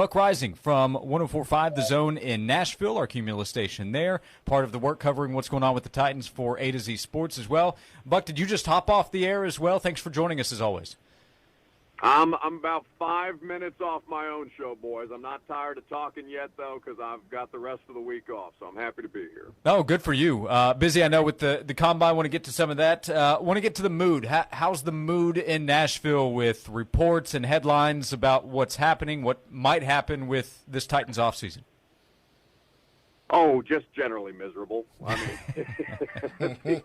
Buck Reising from 104.5 The Zone in Nashville, our Cumulus station there. Part of the work covering what's going on with the Titans for A to Z Sports as well. Buck, did you just hop off the air as well? Thanks for joining us as always. I'm about 5 minutes off my own show, boys. I'm not tired of talking yet, though, because I've got the rest of the week off, so I'm happy to be here. Oh, good for you. Busy, I know, with the Combine. Want to get to some of that. Want to get to the mood. How's the mood in Nashville with reports and headlines about what's happening, what might happen with this Titans offseason? Oh, just generally miserable. I mean,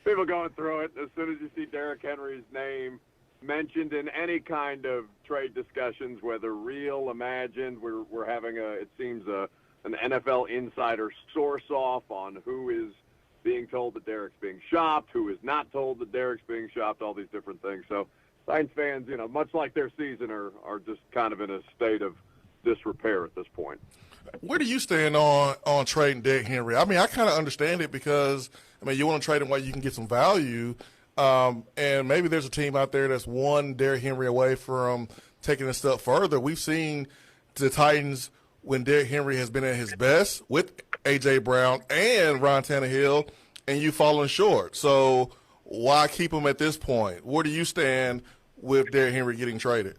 people going through it. As soon as you see Derrick Henry's name mentioned in any kind of trade discussions, whether real, imagined, we're having it seems an NFL insider source off on who is being told that Derrick's being shopped, who is not told that Derrick's being shopped, all these different things. So Titans fans, much like their season, are just kind of in a state of disrepair at this point. Where do you stand on trading Derrick Henry? I mean, I kind of understand it because, you want to trade him while you can get some value. And maybe there's a team out there that's one Derrick Henry away from taking a step further. We've seen the Titans, when Derrick Henry has been at his best with A.J. Brown and Ryan Tannehill, and you've fallen short. So why keep him at this point? Where do you stand with Derrick Henry getting traded?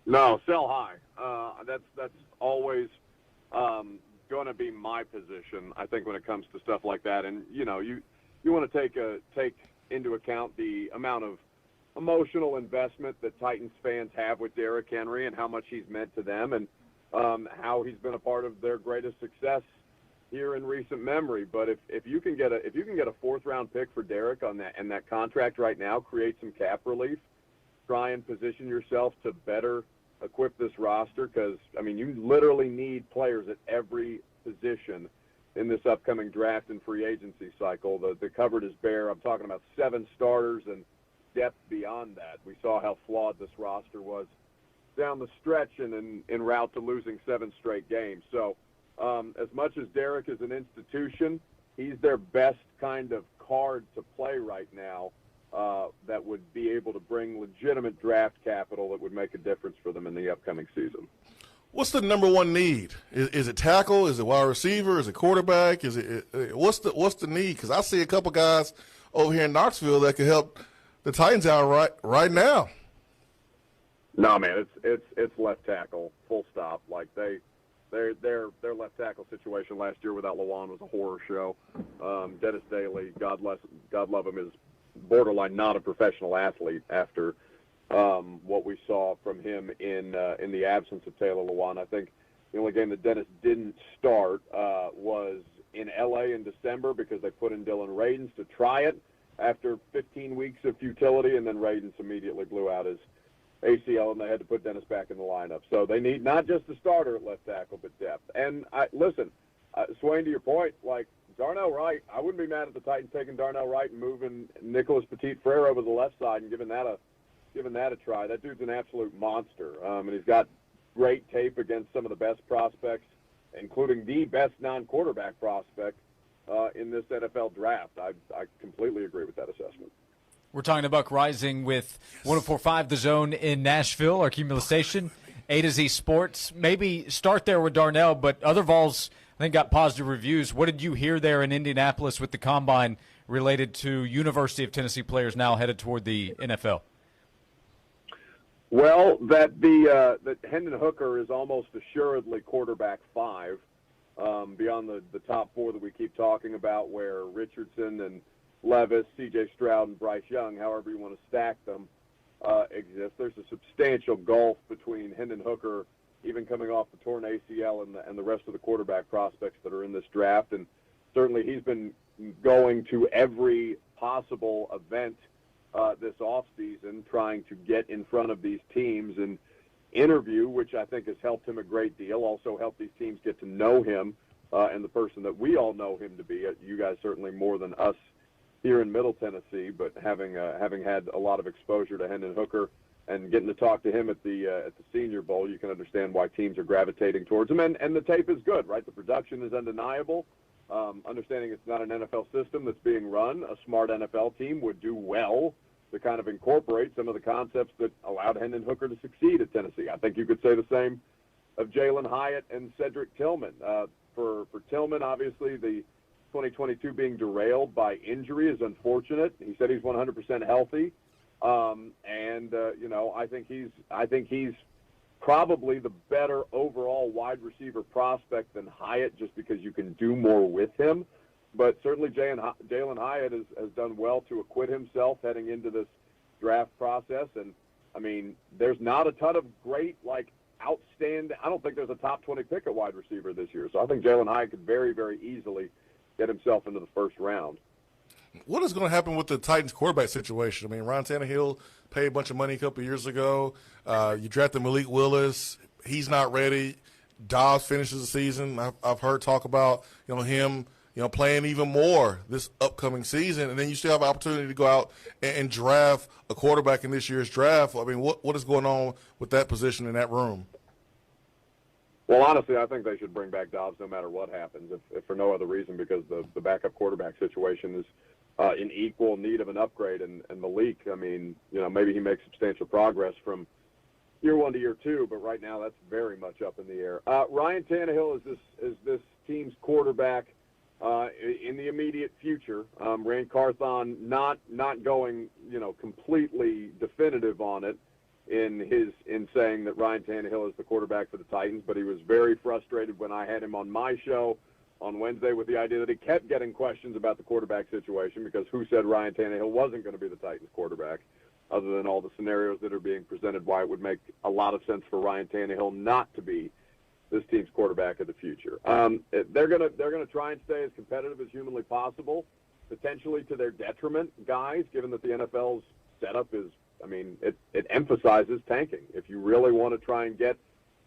No, sell high. That's always going to be my position, I think, when it comes to stuff like that. And, you want to take into account the amount of emotional investment that Titans fans have with Derrick Henry and how much he's meant to them, and how he's been a part of their greatest success here in recent memory. But if you can get a fourth round pick for Derrick on that, and that contract right now, create some cap relief, try and position yourself to better equip this roster, because you literally need players at every position in this upcoming draft and free agency cycle. The cupboard is bare. I'm talking about 7 starters and depth beyond that. We saw how flawed this roster was down the stretch and in route to losing 7 straight games. So as much as Derrick is an institution, he's their best kind of card to play right now that would be able to bring legitimate draft capital that would make a difference for them in the upcoming season. What's the number one need? Is it tackle? Is it wide receiver? Is it quarterback? What's the need? Because I see a couple guys over here in Knoxville that could help the Titans out right now. No, man, it's left tackle, full stop. Like their left tackle situation last year without Lawan was a horror show. Dennis Daly, God love him, is borderline not a professional athlete after what we saw from him in the absence of Taylor Lewan. I think the only game that Dennis didn't start was in L.A. in December because they put in Dylan Radins to try it after 15 weeks of futility, and then Radins immediately blew out his ACL, and they had to put Dennis back in the lineup. So they need not just a starter at left tackle, but depth. And listen, Swain, to your point, like Darnell Wright, I wouldn't be mad at the Titans taking Darnell Wright and moving Nicholas Petit-Frere over the left side and giving that a try. That dude's an absolute monster, and he's got great tape against some of the best prospects, including the best non-quarterback prospect in this NFL draft. I completely agree with that assessment. We're talking to Buck Reising with 104.5 The Zone in Nashville, our Cumulus station, A to Z Sports. Maybe start there with Darnell, but other Vols, I think, got positive reviews. What did you hear there in Indianapolis with the Combine related to University of Tennessee players now headed toward the NFL? Well, that Hendon Hooker is almost assuredly quarterback 5, beyond the top 4 that we keep talking about, where Richardson and Levis, C.J. Stroud, and Bryce Young, however you want to stack them, exist. There's a substantial gulf between Hendon Hooker, even coming off the torn ACL, and the rest of the quarterback prospects that are in this draft. And certainly he's been going to every possible event this offseason, trying to get in front of these teams and interview, which I think has helped him a great deal, also helped these teams get to know him and the person that we all know him to be. You guys certainly more than us here in Middle Tennessee, but having had a lot of exposure to Hendon Hooker and getting to talk to him at the Senior Bowl, you can understand why teams are gravitating towards him. And the tape is good, right? The production is undeniable. Understanding it's not an NFL system that's being run, a smart NFL team would do well to kind of incorporate some of the concepts that allowed Hendon Hooker to succeed at Tennessee. I think you could say the same of Jalen Hyatt and Cedric Tillman. For Tillman, obviously, the 2022 being derailed by injury is unfortunate. He said he's 100% healthy, I think he's probably the better overall wide receiver prospect than Hyatt, just because you can do more with him. But certainly Jalen Hyatt has done well to acquit himself heading into this draft process. And, I mean, there's not a ton of great, outstanding – I don't think there's a top 20 pick at wide receiver this year. So I think Jalen Hyatt could very, very easily get himself into the first round. What is going to happen with the Titans quarterback situation? I mean, Ryan Tannehill paid a bunch of money a couple of years ago. You drafted Malik Willis. He's not ready. Dobbs finishes the season. I've heard talk about, him – playing even more this upcoming season, and then you still have an opportunity to go out and draft a quarterback in this year's draft. I mean, what is going on with that position in that room? Well, honestly, I think they should bring back Dobbs no matter what happens, if for no other reason, because the backup quarterback situation is in equal need of an upgrade. And Malik, I mean, maybe he makes substantial progress from year one to year two, but right now that's very much up in the air. Ryan Tannehill is this team's quarterback in the immediate future. Rand Carthon not going, completely definitive on it in saying that Ryan Tannehill is the quarterback for the Titans, but he was very frustrated when I had him on my show on Wednesday with the idea that he kept getting questions about the quarterback situation, because who said Ryan Tannehill wasn't going to be the Titans quarterback, other than all the scenarios that are being presented why it would make a lot of sense for Ryan Tannehill not to be this team's quarterback of the future. They're gonna try and stay as competitive as humanly possible, potentially to their detriment, guys, given that the NFL's setup is, it emphasizes tanking. If you really want to try and get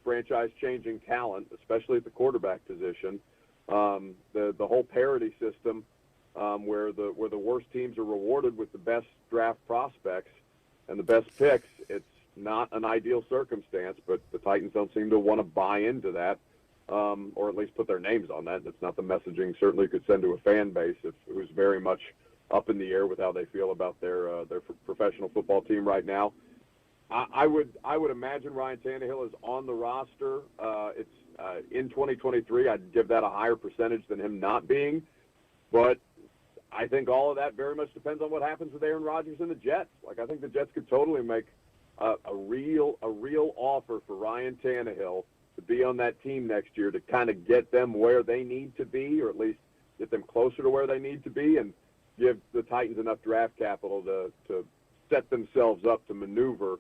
franchise-changing talent, especially at the quarterback position, the whole parity system, where the worst teams are rewarded with the best draft prospects and the best picks, it's not an ideal circumstance, but the Titans don't seem to want to buy into that, or at least put their names on that. It's not the messaging certainly could send to a fan base who's very much up in the air with how they feel about their professional football team right now. I would imagine Ryan Tannehill is on the roster. It's in 2023. I'd give that a higher percentage than him not being, but I think all of that very much depends on what happens with Aaron Rodgers and the Jets. I think the Jets could totally make a real offer for Ryan Tannehill to be on that team next year, to kind of get them where they need to be, or at least get them closer to where they need to be, and give the Titans enough draft capital to set themselves up to maneuver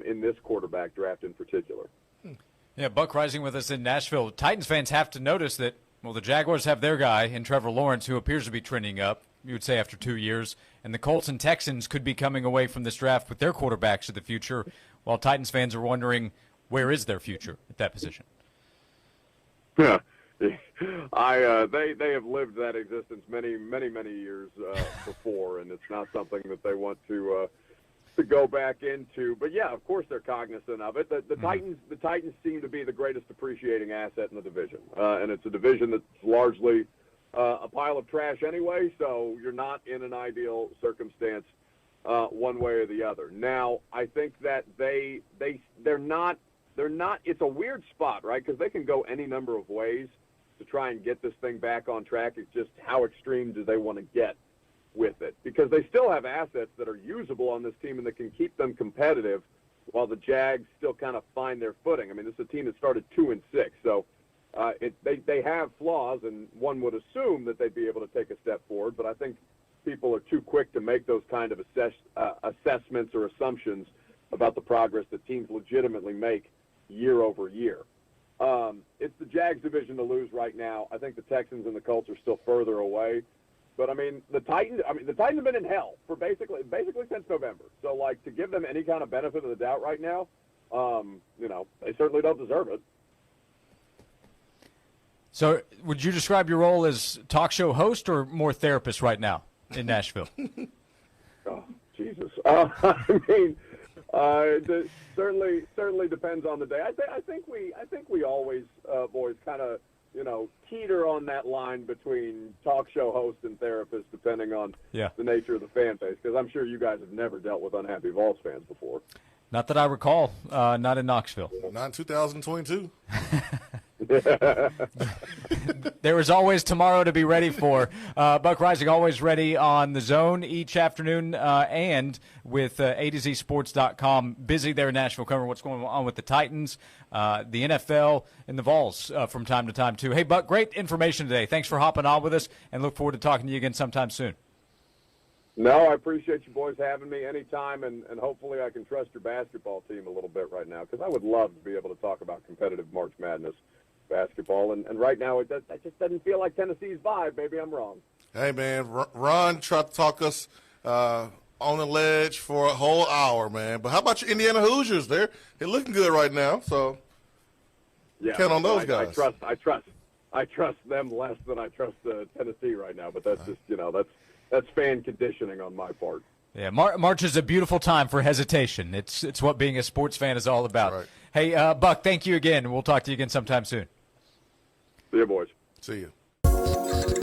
in this quarterback draft in particular. Yeah, Buck Reising with us in Nashville. Titans fans have to notice that, the Jaguars have their guy in Trevor Lawrence, who appears to be trending up, you would say, after 2 years. And the Colts and Texans could be coming away from this draft with their quarterbacks of the future, while Titans fans are wondering, where is their future at that position? Yeah, they have lived that existence many years before, and it's not something that they want to go back into. But yeah, of course they're cognizant of it. The Titans seem to be the greatest appreciating asset in the division, and it's a division that's largely a pile of trash anyway, so you're not in an ideal circumstance one way or the other. Now, I think that they're not it's a weird spot, right? Because they can go any number of ways to try and get this thing back on track. It's just how extreme do they want to get with it? Because they still have assets that are usable on this team and that can keep them competitive, while the Jags still kind of find their footing. This is a team that started 2-6, so they have flaws, and one would assume that they'd be able to take a step forward, but I think people are too quick to make those kind of assessments or assumptions about the progress that teams legitimately make year over year. It's the Jags division to lose right now. I think the Texans and the Colts are still further away. But the Titans have been in hell for basically since November. So to give them any kind of benefit of the doubt right now, they certainly don't deserve it. So would you describe your role as talk show host or more therapist right now in Nashville? Oh, Jesus. It certainly depends on the day. I think we always, boys, kind of, teeter on that line between talk show host and therapist, depending on the nature of the fan base, because I'm sure you guys have never dealt with unhappy Vols fans before. Not that I recall. Not in Knoxville. Not in 2022. There is always tomorrow to be ready for. Buck Reising always ready on the Zone each afternoon, and with A to Z Sports.com, busy there in Nashville covering what's going on with the Titans, the NFL, and the Vols from time to time, too. Hey, Buck, great information today. Thanks for hopping on with us, and look forward to talking to you again sometime soon. No, I appreciate you boys having me anytime, and hopefully I can trust your basketball team a little bit right now, because I would love to be able to talk about competitive March Madness basketball, and right now it just doesn't feel like Tennessee's vibe. Maybe I'm wrong. Hey, man, Ron tried to talk us on the ledge for a whole hour, man. But how about your Indiana Hoosiers? They're looking good right now, so count on those guys. I trust them less than I trust Tennessee right now, but that's just that's fan conditioning on my part. Yeah, March is a beautiful time for hesitation. It's what being a sports fan is all about. Right. Hey, Buck, thank you again. We'll talk to you again sometime soon. See you, boys. See you.